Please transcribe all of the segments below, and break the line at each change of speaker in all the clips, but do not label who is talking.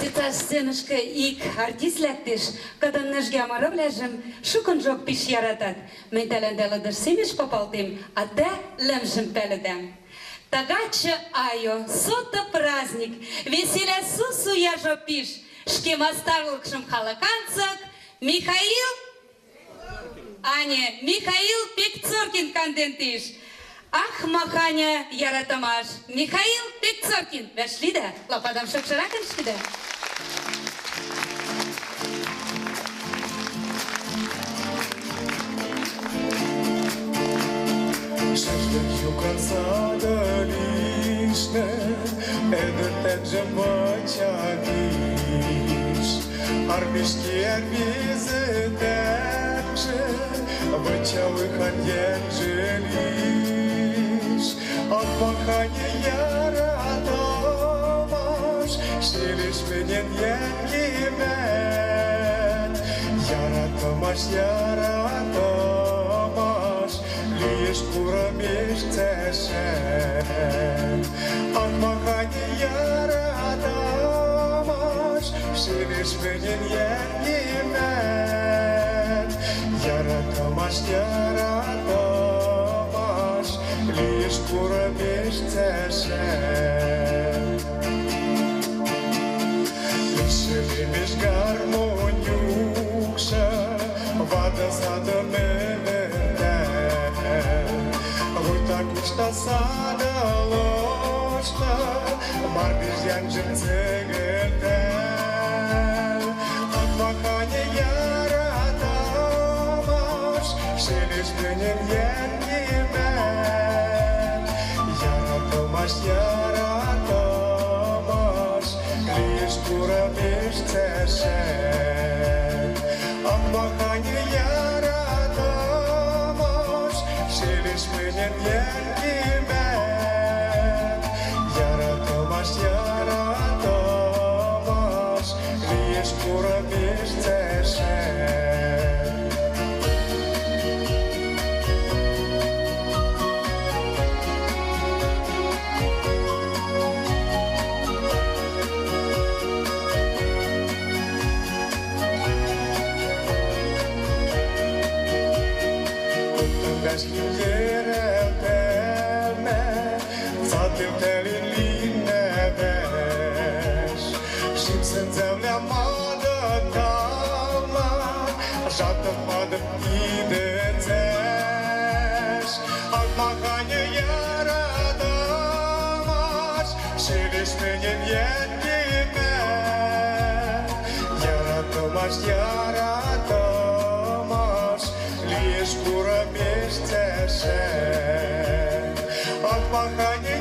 Теташ сценышка ик артист ләктеш, кадыннышге амара біләжім, шукын жоқ пиш яратат. Мен тәләндәлідір семеш попалтым, а тә ләмшім пәлідәм. Тагачы айо, сота праздник, веселя сусу я жо пиш, шкема старлықшым халаканцак, Михаил Пекцоркин кандентиш. Ах, маханя яратамаш. Михаил Пекцоркин. Вәшлі да? Лападам шықшыракын шкіда.
Шашлык конца долишне, эдертен же бачагиш. Армишки арбизы также, бачавых аньен жилиш. От махания яратамаш, шилиш менен енгимен. Яратамаш, лишь курамиш цешен. От махания яратамаш, шилиш менен енгимен. Яратамаш, лишь курамиш цешен. Лишь гармонюкша, вода задамелен. Так что садалошта, марбиш янжим цегелтен. От махания яратамаш, шелиш менен енгимен. Яратамаш, лишь курамиш цешен. От махания яратамаш, шелиш менен енгимен. Яратамаш, лишь курамиш цешен. Яратамаш, лишь курамиш цешен. От махания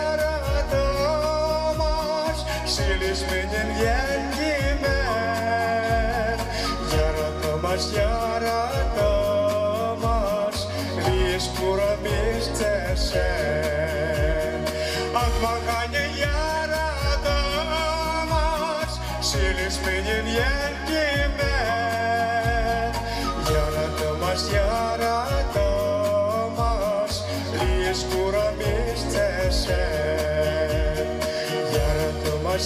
яратамаш, шилиш менен енгимен. Яратамаш, лишь курамиш цешен. От махания яратамаш, шилиш менен енгимен. Яратамаш, лишь курамиш цешен. Яратамаш,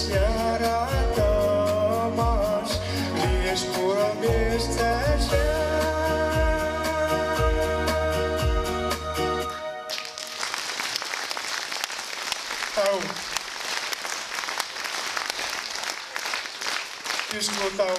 лишь курамиш цешен. Ау. Пишку там.